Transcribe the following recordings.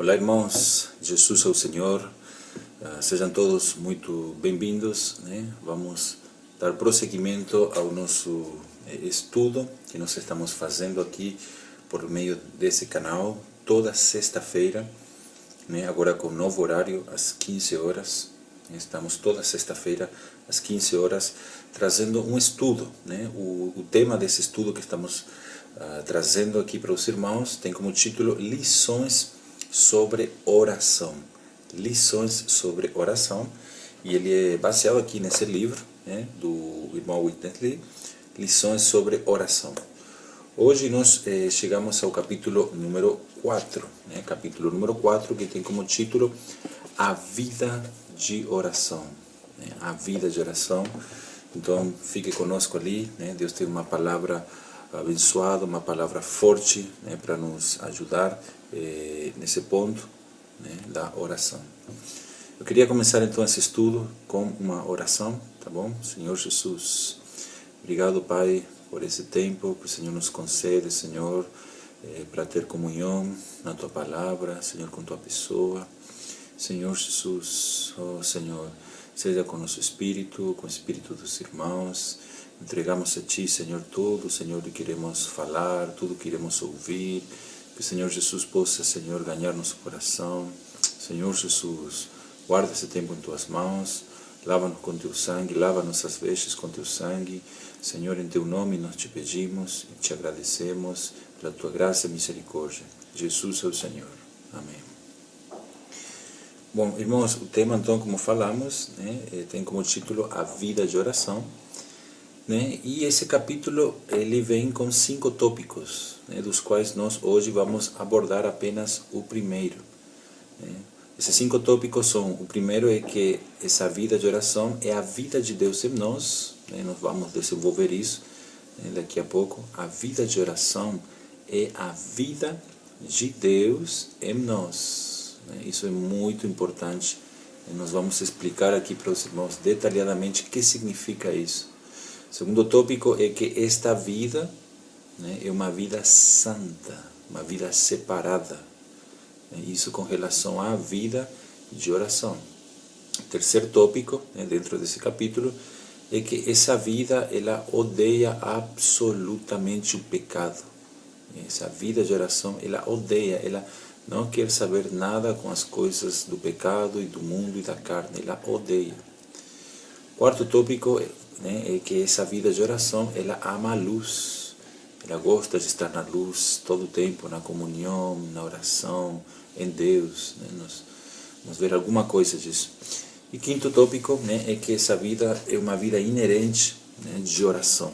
Olá, irmãos, Jesus é o Senhor, sejam todos muito bem-vindos, né? Vamos dar prosseguimento ao nosso estudo que nós estamos fazendo aqui por meio desse canal, toda sexta-feira, né? Agora com novo horário, às 15 horas, estamos toda sexta-feira às 15 horas, trazendo um estudo, né? O tema desse estudo que estamos trazendo aqui para os irmãos tem como título Lições sobre oração. Lições sobre oração, e ele é baseado aqui nesse livro, né, do irmão Witness Lee, Lições sobre oração. Hoje nós chegamos ao capítulo número 4, né, capítulo número 4, que tem como título A Vida de Oração, né, a vida de oração. Então fique conosco ali, né, Deus tem uma palavra abençoada, uma palavra forte, né, para nos ajudar nesse ponto, né, da oração. Eu queria começar então esse estudo com uma oração, tá bom? Senhor Jesus, obrigado, Pai, por esse tempo que o Senhor nos concede, Senhor, para ter comunhão na Tua palavra, Senhor, com Tua pessoa. Senhor Jesus, oh Senhor, seja com nosso espírito, com o espírito dos irmãos. Entregamos a Ti, Senhor, tudo, Senhor, que queremos falar, tudo que queremos ouvir. Que o Senhor Jesus possa, Senhor, ganhar nosso coração. Senhor Jesus, guarda esse tempo em Tuas mãos, lava-nos com Teu sangue, lava nossas vestes com Teu sangue. Senhor, em Teu nome nós Te pedimos e Te agradecemos pela Tua graça e misericórdia. Jesus é o Senhor. Amém. Bom, irmãos, o tema então, como falamos, né, tem como título A Vida de Oração. Né? E esse capítulo ele vem com 5 tópicos, né, dos quais nós hoje vamos abordar apenas o primeiro. Né? Esses 5 tópicos são: o primeiro é que essa vida de oração é a vida de Deus em nós, né? Nós vamos desenvolver isso, né, daqui a pouco. A vida de oração é a vida de Deus em nós, né? Isso é muito importante, e nós vamos explicar aqui para os irmãos detalhadamente o que significa isso. O segundo tópico é que esta vida, né, é uma vida santa, uma vida separada. Isso com relação à vida de oração. O terceiro tópico, né, dentro desse capítulo, é que essa vida ela odeia absolutamente o pecado. Essa vida de oração ela odeia, ela não quer saber nada com as coisas do pecado e do mundo e da carne, ela odeia. Quarto tópico, né, é que essa vida de oração, ela ama a luz, ela gosta de estar na luz todo o tempo, na comunhão, na oração, em Deus, né, vamos ver alguma coisa disso. E quinto tópico, né, é que essa vida é uma vida inerente, né, de oração,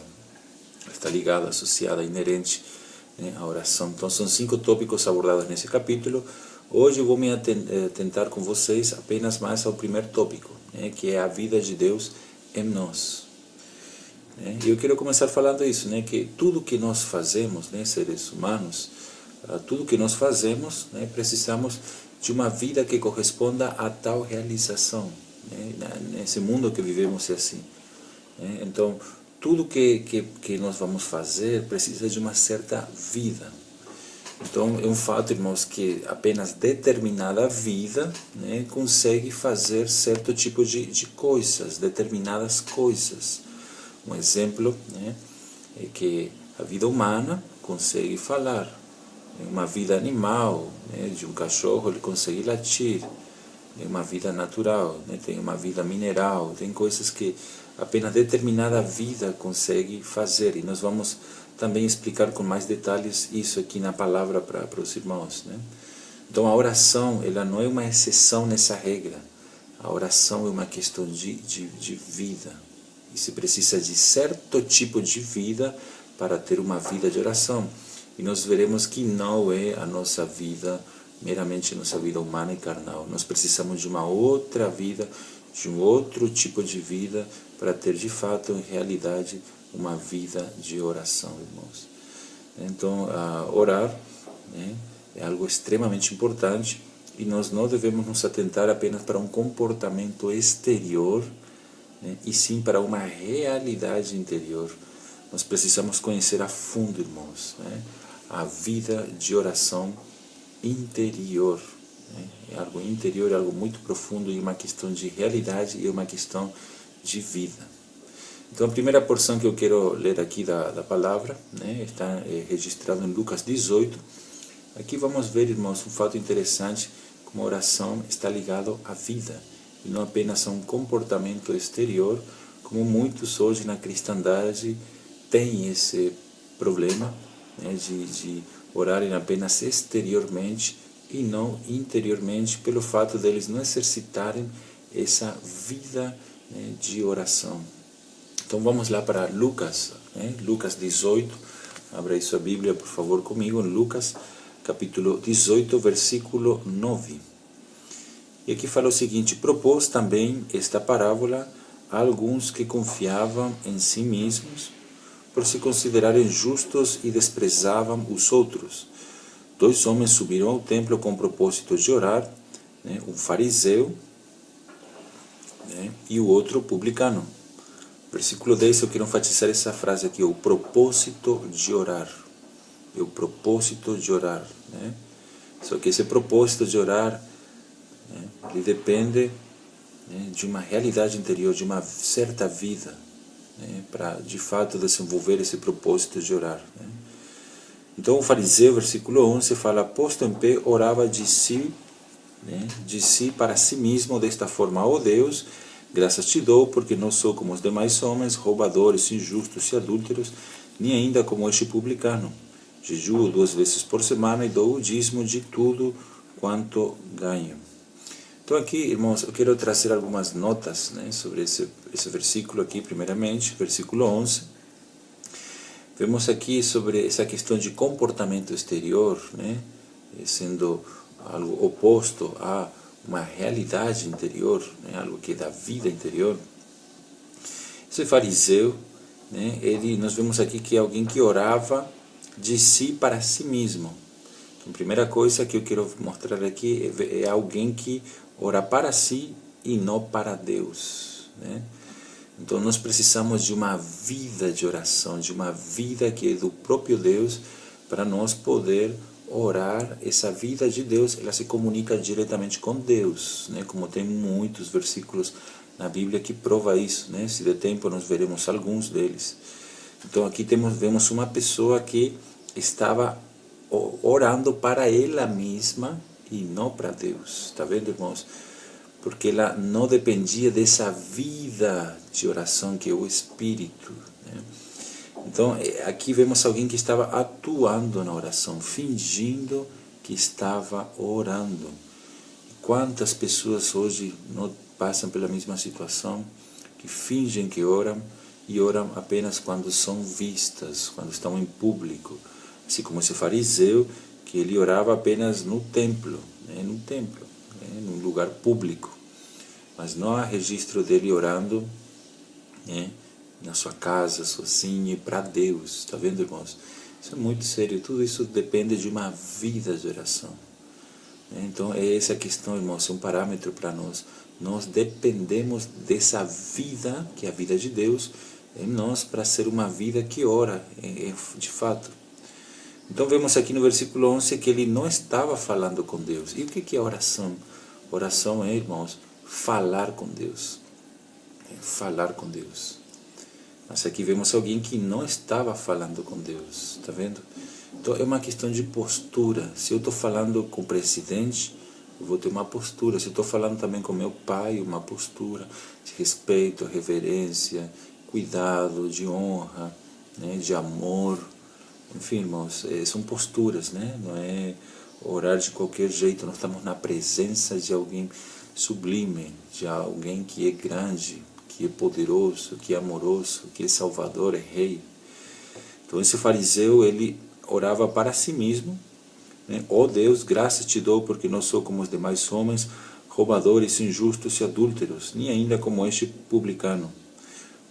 está ligada, associada, inerente, né, à oração. Então são 5 tópicos abordados nesse capítulo. Hoje eu vou me atentar com vocês apenas mais ao primeiro tópico, né, que é a vida de Deus em nós. E eu quero começar falando isso, né, que tudo que nós fazemos, né, seres humanos, tudo que nós fazemos, né, precisamos de uma vida que corresponda a tal realização. Né, nesse mundo que vivemos é assim. Né, então, tudo que nós vamos fazer precisa de uma certa vida. Então, é um fato, irmãos, que apenas determinada vida, né, consegue fazer certo tipo de coisas, determinadas coisas. Um exemplo, né, é que a vida humana consegue falar. Uma vida animal, né, de um cachorro, ele consegue latir. É uma vida natural, né, tem uma vida mineral, tem coisas que apenas determinada vida consegue fazer. E nós vamos também explicar com mais detalhes isso aqui na palavra para os irmãos. Né? Então a oração ela não é uma exceção nessa regra. A oração é uma questão de vida. E se precisa de certo tipo de vida para ter uma vida de oração. E nós veremos que não é a nossa vida, meramente a nossa vida humana e carnal. Nós precisamos de uma outra vida, de um outro tipo de vida, para ter de fato, em realidade, uma vida de oração, irmãos. Então, orar, né, é algo extremamente importante, e nós não devemos nos atentar apenas para um comportamento exterior, né, e sim para uma realidade interior. Nós precisamos conhecer a fundo, irmãos, né, a vida de oração interior. né? É algo interior, é algo muito profundo, e uma questão de realidade e uma questão de vida. Então a primeira porção que eu quero ler aqui da palavra, né, está registrado em Lucas 18. Aqui vamos ver, irmãos, um fato interessante, como a oração está ligada à vida, e não apenas a um comportamento exterior, como muitos hoje na cristandade têm esse problema, né, de orarem apenas exteriormente e não interiormente, pelo fato deles não exercitarem essa vida, né, de oração. Então vamos lá para Lucas, né? Lucas 18, abra aí sua Bíblia por favor comigo, em Lucas capítulo 18, versículo 9. E aqui fala o seguinte: propôs também esta parábola a alguns que confiavam em si mesmos, por se considerarem justos e desprezavam os outros. 2 homens subiram ao templo com o propósito de orar, né? Um fariseu, né, e o outro publicano. Versículo 10, eu quero enfatizar essa frase aqui, o propósito de orar. O propósito de orar, né? Só que esse propósito de orar, né, ele depende, né, de uma realidade interior, de uma certa vida, né, para de fato desenvolver esse propósito de orar, né? Então o fariseu, versículo 11, fala: posto em pé, orava de si, né, de si para si mesmo desta forma: ó Deus, graças te dou, porque não sou como os demais homens, roubadores, injustos e adúlteros, nem ainda como este publicano. Jejuo 2 vezes por semana e dou o dízimo de tudo quanto ganho. Então aqui, irmãos, eu quero trazer algumas notas, né, sobre esse versículo aqui. Primeiramente, versículo 11. Vemos aqui sobre essa questão de comportamento exterior, né, sendo algo oposto a uma realidade interior, né, algo que é da vida interior. Esse fariseu, né, nós vemos aqui que é alguém que orava de si para si mesmo. Então, a primeira coisa que eu quero mostrar aqui é alguém que ora para si e não para Deus, né? Então nós precisamos de uma vida de oração, de uma vida que é do próprio Deus, para nós poder orar. Essa vida de Deus, ela se comunica diretamente com Deus, né? Como tem muitos versículos na Bíblia que prova isso, né? Se der tempo nós veremos alguns deles. Então aqui vemos uma pessoa que estava orando para ela mesma e não para Deus. Está vendo, irmãos? Porque ela não dependia dessa vida de oração que é o Espírito, né? Então aqui vemos alguém que estava atuando na oração, fingindo que estava orando. Quantas pessoas hoje não passam pela mesma situação, que fingem que oram e oram apenas quando são vistas, quando estão em público, assim como esse fariseu, que ele orava apenas no templo, né, num lugar público, mas não há registro dele orando, né, na sua casa, sozinho, para Deus. Está vendo, irmãos? Isso é muito sério. Tudo isso depende de uma vida de oração. Então é essa a questão, irmãos, é um parâmetro para nós. Nós dependemos dessa vida, que é a vida de Deus, em nós, para ser uma vida que ora, de fato. Então vemos aqui no versículo 11 que ele não estava falando com Deus. E o que é oração? Oração é, irmãos, falar com Deus. Falar com Deus. Mas aqui vemos alguém que não estava falando com Deus. Está vendo? Então é uma questão de postura. Se eu estou falando com o presidente, eu vou ter uma postura. Se eu estou falando também com meu pai, uma postura de respeito, reverência, cuidado, de honra, né, de amor. Enfim, irmãos, são posturas, né? Não é orar de qualquer jeito. Nós estamos na presença de alguém sublime, de alguém que é grande, que é poderoso, que é amoroso, que é salvador, é rei. Então esse fariseu, ele orava para si mesmo, né? Ó Deus, graças te dou, porque não sou como os demais homens, roubadores, injustos e adúlteros, nem ainda como este publicano.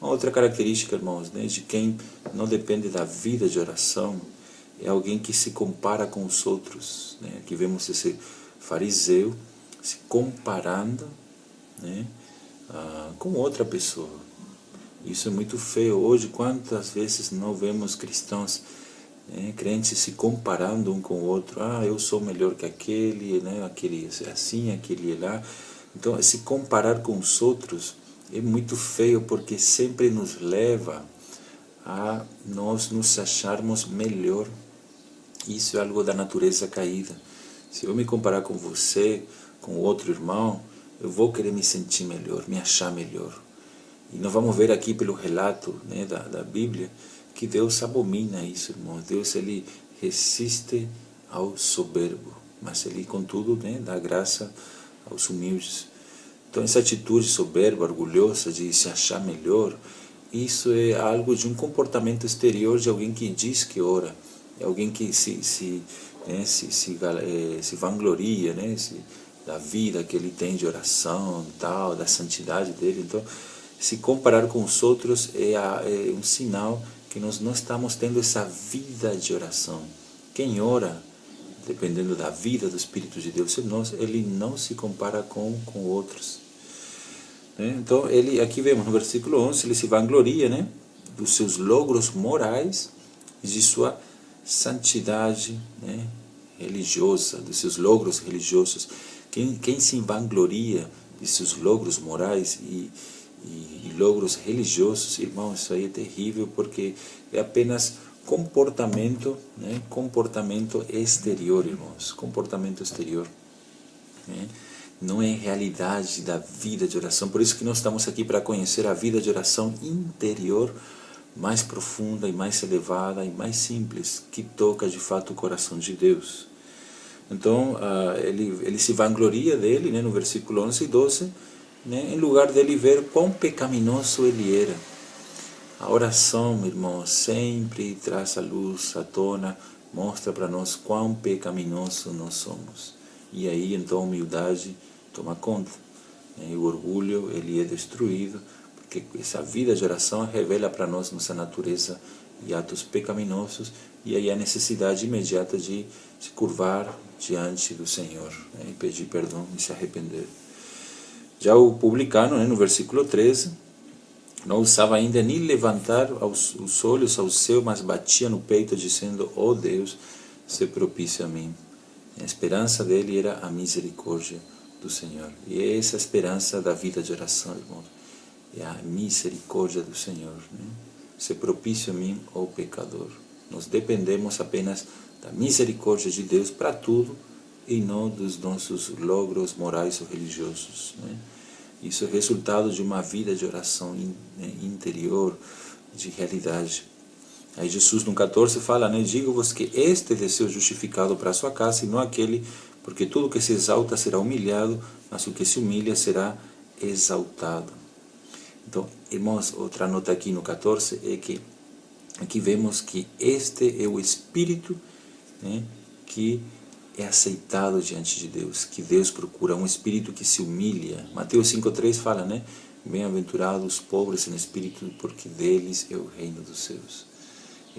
Uma outra característica, irmãos, né, de quem não depende da vida de oração, é alguém que se compara com os outros, né? Aqui vemos esse fariseu se comparando, né, com outra pessoa. Isso é muito feio. Hoje, quantas vezes não vemos cristãos, né? Crentes se comparando um com o outro. Ah, eu sou melhor que aquele, né? Aquele é assim, aquele é lá. Então, se comparar com os outros é muito feio, porque sempre nos leva a nós nos acharmos melhor. Isso é algo da natureza caída. Se eu me comparar com você, com outro irmão, eu vou querer me sentir melhor, me achar melhor. E nós vamos ver aqui pelo relato, né, da Bíblia, que Deus abomina isso, irmão. Deus, ele resiste ao soberbo, mas ele, contudo, né, dá graça aos humildes. Então, essa atitude soberba, orgulhosa, de se achar melhor, isso é algo de um comportamento exterior de alguém que diz que ora, é alguém que se vangloria, né, da vida que ele tem de oração, tal, da santidade dele. Então, se comparar com os outros é um sinal que nós não estamos tendo essa vida de oração. Quem ora, dependendo da vida do Espírito de Deus em nós, ele não se compara com outros. Né? Então, aqui vemos no versículo 11, ele se vangloria, né, dos seus logros morais e de sua santidade, né, religiosa, dos seus logros religiosos. Quem se vangloria de seus logros morais e logros religiosos, irmãos, isso aí é terrível, porque é apenas comportamento, né? Comportamento exterior, irmãos, comportamento exterior, né? Não é realidade da vida de oração. Por isso que nós estamos aqui, para conhecer a vida de oração interior, mais profunda e mais elevada e mais simples, que toca de fato o coração de Deus. Então, ele se vangloria dele, né, no versículo 11 e 12, né, em lugar dele ver quão pecaminoso ele era. A oração, irmão, sempre traz a luz à tona, mostra para nós quão pecaminoso nós somos. E aí, então, a humildade toma conta, né, e o orgulho, ele é destruído, porque essa vida de oração revela para nós nossa natureza e atos pecaminosos, e aí a necessidade imediata de se curvar diante do Senhor, né, e pedir perdão e se arrepender. Já o publicano, né, no versículo 13, não ousava ainda nem levantar os olhos ao céu, mas batia no peito, dizendo: ó Deus, se propício a mim. A esperança dele era a misericórdia do Senhor. E é essa esperança da vida de oração, irmão. É a misericórdia do Senhor, né? Se propício a mim, ó pecador. Nós dependemos apenas da misericórdia de Deus para tudo, e não dos nossos logros morais ou religiosos, né? Isso é resultado de uma vida de oração interior, de realidade. Aí Jesus no 14 fala, né, digo-vos que este desceu justificado para a sua casa, e não aquele, porque tudo que se exalta será humilhado, mas o que se humilha será exaltado. Então, irmãos, outra nota aqui no 14 é que aqui vemos que este é o Espírito, né, que é aceitado diante de Deus, que Deus procura, um espírito que se humilha. Mateus 5,3 fala, né? Bem-aventurados os pobres em espírito, porque deles é o reino dos céus.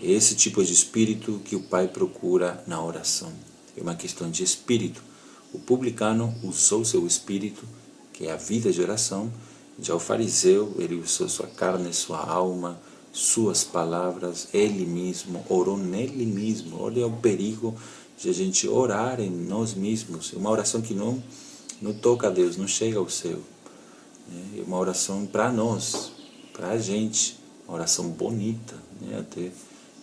É esse tipo de espírito que o Pai procura na oração. É uma questão de espírito. O publicano usou seu espírito, que é a vida de oração. Já o fariseu, ele usou sua carne, sua alma, suas palavras, ele mesmo, orou nele mesmo. Olha o perigo de a gente orar em nós mesmos. É uma oração que não toca a Deus, não chega ao céu. É uma oração para nós, para a gente, uma oração bonita, né? Até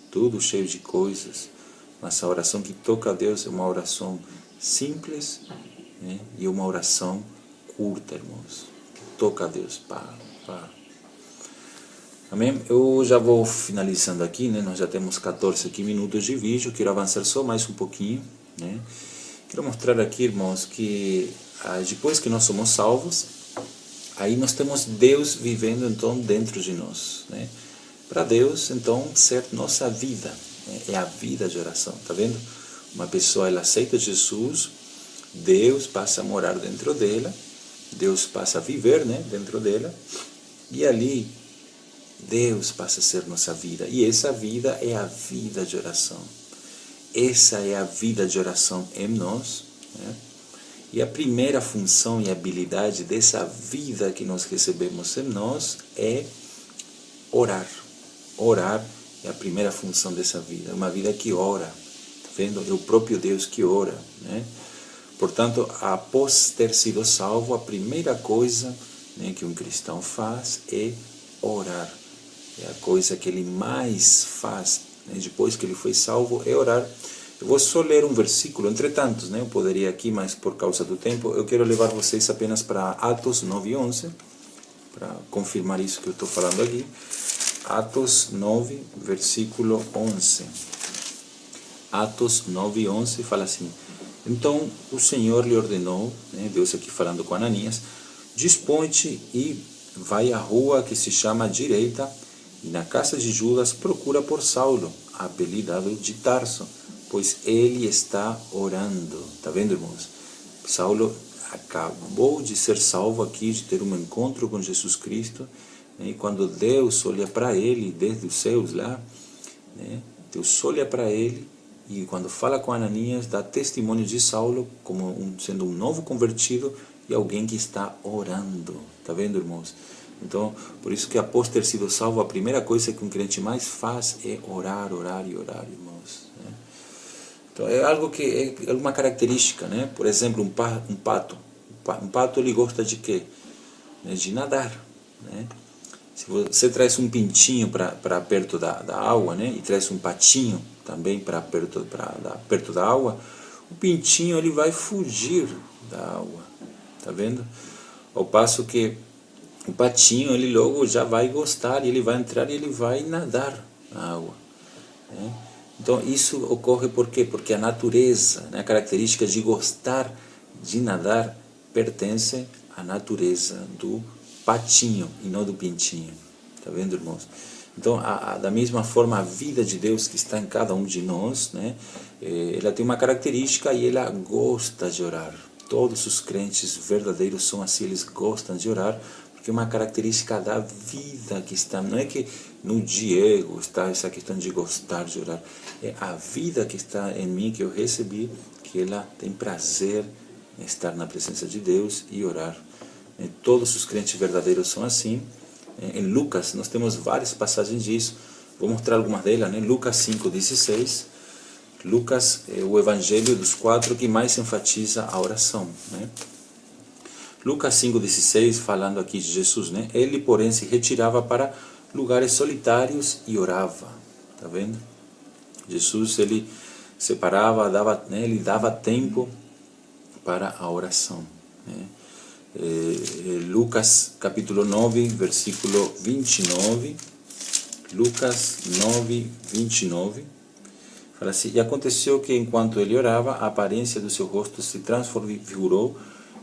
tudo cheio de coisas, mas a oração que toca a Deus é uma oração simples, né? E uma oração curta, irmãos, que toca a Deus. Amém? Eu já vou finalizando aqui, né? Nós já temos 14 minutos de vídeo, quero avançar só mais um pouquinho, né? Quero mostrar aqui, irmãos, que depois que nós somos salvos, aí nós temos Deus vivendo então dentro de nós, né? Para Deus, então, ser nossa vida, né? É a vida de oração, tá vendo? Uma pessoa, ela aceita Jesus, Deus passa a morar dentro dela, Deus passa a viver, né, dentro dela, e ali Deus passa a ser nossa vida, e essa vida é a vida de oração. Essa é a vida de oração em nós, né? E a primeira função e habilidade dessa vida que nós recebemos em nós é orar. Orar É a primeira função dessa vida, é uma vida que ora, tá vendo? É o próprio Deus que ora, né? Portanto, após ter sido salvo, a primeira coisa, né, que um cristão faz é orar. É a coisa que ele mais faz, né, depois que ele foi salvo, é orar. Eu vou só ler um versículo, entre tantos, né? Eu poderia aqui, mas por causa do tempo, eu quero levar vocês apenas para Atos 9:11, para confirmar isso que eu estou falando aqui. Atos 9, versículo 11. Atos 9:11 fala assim: então o Senhor lhe ordenou, né, Deus aqui falando com Ananias, dispõe-te e vai à rua que se chama Direita, e na casa de Judas procura por Saulo, apelidado de Tarso, pois ele está orando. Está vendo, irmãos? Saulo acabou de ser salvo aqui, de ter um encontro com Jesus Cristo, né, e quando Deus olha para ele, desde os céus lá, né, Deus olha para ele, e quando fala com Ananias, dá testemunho de Saulo como sendo um novo convertido e alguém que está orando. Está vendo, irmãos? Então, por isso que após ter sido salvo, a primeira coisa que um crente mais faz é orar, orar e orar, irmãos. Né? Então, é algo que é uma característica, né? Por exemplo, um pato. Um pato, ele gosta de quê? De nadar, né? Se você traz um pintinho para perto da água, né, e traz um patinho também para perto da água, o pintinho ele vai fugir da água, tá vendo? Ao passo que o patinho ele logo já vai gostar, e ele vai entrar e ele vai nadar na água, né? Então isso ocorre por quê? Porque a natureza, né, a característica de gostar de nadar pertence à natureza do patinho e não do pintinho. Tá vendo, irmãos? Então, da mesma forma, a vida de Deus que está em cada um de nós, né, ela tem uma característica e ela gosta de orar. Todos os crentes verdadeiros são assim, eles gostam de orar, porque é uma característica da vida que está. Não é que no Diego está essa questão de gostar de orar, é a vida que está em mim, que eu recebi, que ela tem prazer em estar na presença de Deus e orar. Todos os crentes verdadeiros são assim. Em Lucas, nós temos várias passagens disso. Vou mostrar algumas delas, né? Lucas 5:16. Lucas é o evangelho dos 4 que mais enfatiza a oração, né? Lucas 5:16, falando aqui de Jesus, né? Ele, porém, se retirava para lugares solitários e orava. Tá vendo? Jesus, ele separava, né? Ele dava tempo para a oração, né? Lucas capítulo 9, versículo 29. Lucas 9, 29. Fala assim: e aconteceu que enquanto ele orava, a aparência do seu rosto se transfigurou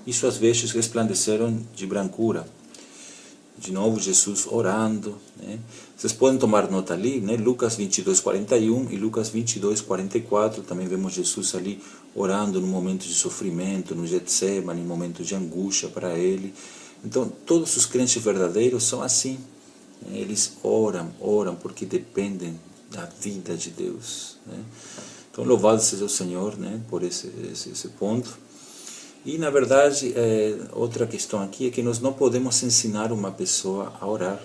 e suas vestes resplandeceram de brancura. De novo Jesus orando, né? Vocês podem tomar nota ali, né? Lucas 22:41 e Lucas 22:44, também vemos Jesus ali orando no momento de sofrimento, no Getsemane, no momento de angústia para ele. Então, todos os crentes verdadeiros são assim, né? Eles oram porque dependem da vida de Deus, né? Então, louvado seja o Senhor, né, por esse ponto. E, na verdade, outra questão aqui é que nós não podemos ensinar uma pessoa a orar,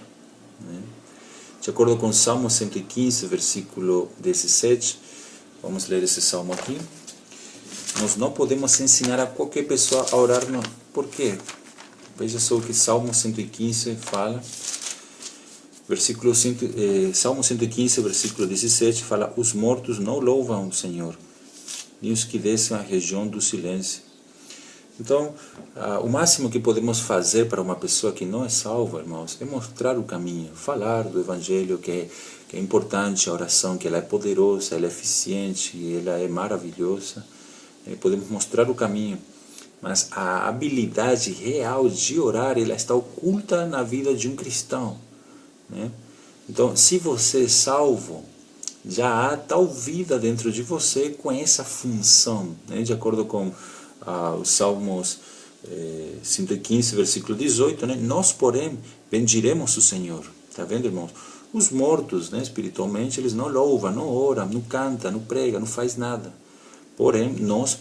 né? De acordo com Salmo 115, versículo 17, vamos ler esse salmo aqui. Nós não podemos ensinar a qualquer pessoa a orar, não. Por quê? Veja só o que Salmo 115 fala. Salmo 115, versículo 17, fala: os mortos não louvam o Senhor, nem os que descem à região do silêncio. Então, o máximo que podemos fazer para uma pessoa que não é salva, irmãos, é mostrar o caminho, falar do Evangelho, que é importante, a oração, que ela é poderosa, ela é eficiente, ela é maravilhosa. Podemos mostrar o caminho, mas a habilidade real de orar, ela está oculta na vida de um cristão, né? Então, se você é salvo, já há tal vida dentro de você com essa função, né? De acordo com os Salmos 115, versículo 18, né? Nós, porém, bendiremos o Senhor. Está vendo, irmãos? Os mortos, né, espiritualmente, eles não louvam, não oram, não cantam, não pregam, não faz nada. Porém, nós,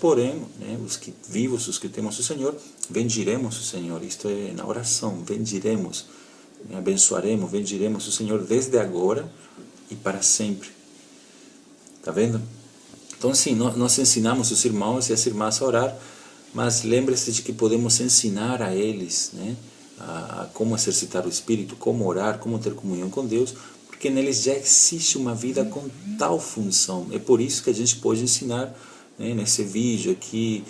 né, os que vivos, os que temos o Senhor, bendiremos o Senhor. Isto é na oração, bendiremos, abençoaremos, bendiremos o Senhor desde agora e para sempre. Tá vendo? Então sim, nós ensinamos os irmãos e as irmãs a orar, mas lembre-se de que podemos ensinar a eles, né, a como exercitar o Espírito, como orar, como ter comunhão com Deus, porque neles já existe uma vida com tal função. É por isso que a gente pode ensinar, né, nesse vídeo aqui,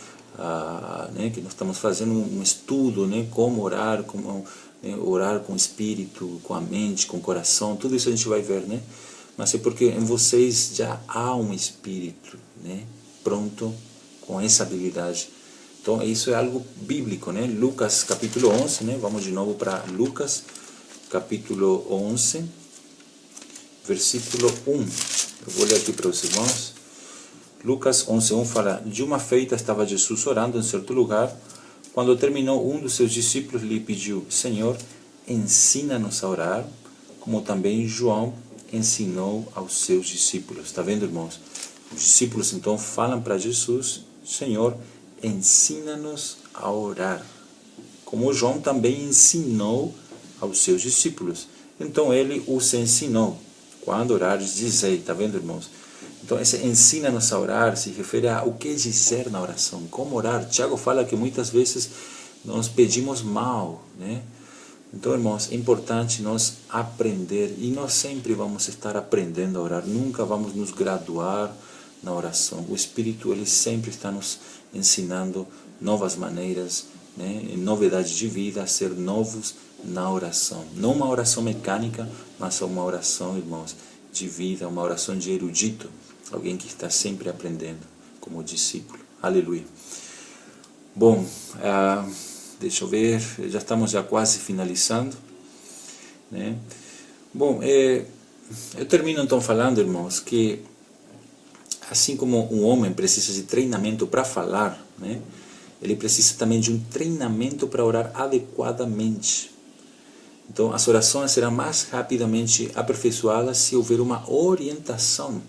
né, que nós estamos fazendo um estudo, né, como orar, como, né, orar com o Espírito, com a mente, com o coração, tudo isso a gente vai ver, né? Mas é porque em vocês já há um Espírito, né, pronto, com essa habilidade. Então isso é algo bíblico, né? Lucas capítulo 11, né? Vamos de novo para Lucas capítulo 11, versículo 1. Eu vou ler aqui para os irmãos. Lucas 11:1 fala: de uma feita estava Jesus orando em certo lugar. Quando terminou, um dos seus discípulos lhe pediu: Senhor, ensina-nos a orar, como também João ensinou aos seus discípulos. Está vendo, irmãos? Os discípulos então falam para Jesus: Senhor, ensina-nos a orar, como João também ensinou aos seus discípulos. Então ele os ensinou: quando orares, dizei. Está vendo, irmãos? Então esse ensina-nos a orar se refere ao que dizer na oração, como orar. Tiago fala que muitas vezes nós pedimos mal, né? Então, irmãos, é importante nós aprender, e nós sempre vamos estar aprendendo a orar, nunca vamos nos graduar na oração. O Espírito, ele sempre está nos ensinando novas maneiras, né, novidades de vida, a ser novos na oração. Não uma oração mecânica, mas uma oração, irmãos, de vida, uma oração de erudito, alguém que está sempre aprendendo, como discípulo. Aleluia. Bom, deixa eu ver, já estamos quase finalizando, né? Bom, eu termino então falando, irmãos, que assim como um homem precisa de treinamento para falar, né, ele precisa também de um treinamento para orar adequadamente. Então as orações serão mais rapidamente aperfeiçoadas se houver uma orientação,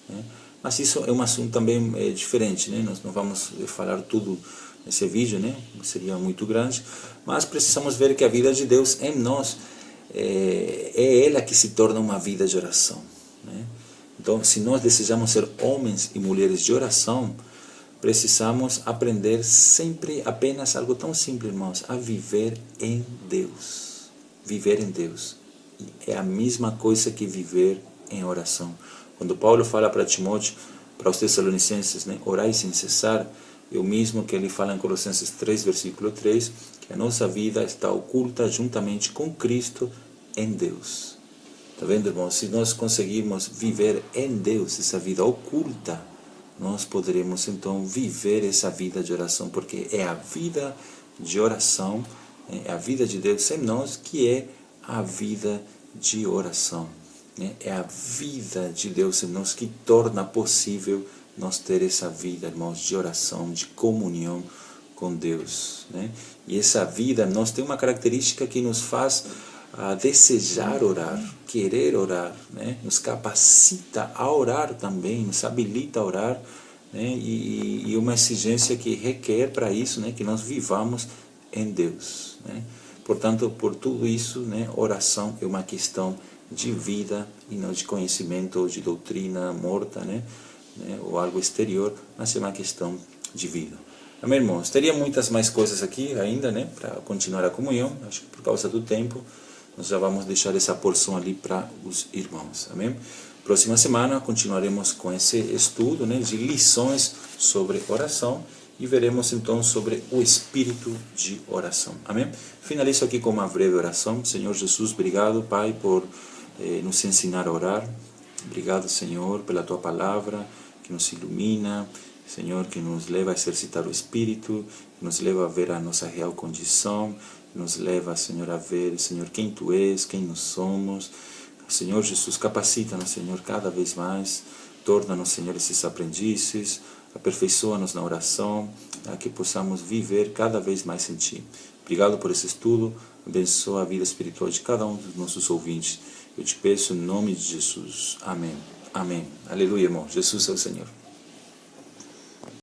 né? Mas isso é um assunto também diferente, né? Nós não vamos falar tudo nesse vídeo, né? Seria muito grande, mas precisamos ver que a vida de Deus em nós é ela que se torna uma vida de oração, né? Então, se nós desejamos ser homens e mulheres de oração, precisamos aprender sempre apenas algo tão simples, irmãos, a viver em Deus. Viver em Deus é a mesma coisa que viver em oração. Quando Paulo fala para Timóteo, para os Tessalonicenses, né, orai sem cessar, é o mesmo que ele fala em Colossenses 3, versículo 3, que a nossa vida está oculta juntamente com Cristo em Deus. Está vendo, irmãos? Se nós conseguirmos viver em Deus, essa vida oculta, nós poderemos então viver essa vida de oração, porque é a vida de oração, é a vida de Deus em nós que é a vida de oração. É a vida de Deus em nós que torna possível nós ter essa vida, irmãos, de oração, de comunhão com Deus, né? E essa vida nós tem uma característica que nos faz desejar orar, querer orar, né? Nos capacita a orar também, nos habilita a orar, né? E uma exigência que requer para isso, né, que nós vivamos em Deus, né? Portanto, por tudo isso, né, oração é uma questão de vida e não de conhecimento ou de doutrina morta, né, ou algo exterior, mas é uma questão de vida. Amém, irmãos? Teria muitas mais coisas aqui ainda, né, para continuar a comunhão. Acho que por causa do tempo nós já vamos deixar essa porção ali para os irmãos. Amém? Próxima semana continuaremos com esse estudo, né, de lições sobre oração, e veremos então sobre o espírito de oração. Amém? Finalizo aqui com uma breve oração. Senhor Jesus, obrigado, Pai, por nos ensinar a orar. Obrigado, Senhor, pela Tua palavra que nos ilumina, Senhor, que nos leva a exercitar o espírito, que nos leva a ver a nossa real condição, que nos leva, Senhor, a ver, Senhor, quem Tu és, quem nós somos. Senhor Jesus, capacita-nos, Senhor, cada vez mais, torna-nos, Senhor, esses aprendizes, aperfeiçoa-nos na oração, a que possamos viver cada vez mais em Ti. Obrigado por esse estudo, abençoa a vida espiritual de cada um dos nossos ouvintes. Eu te peço em nome de Jesus. Amém. Amém. Aleluia, irmão. Jesus é o Senhor.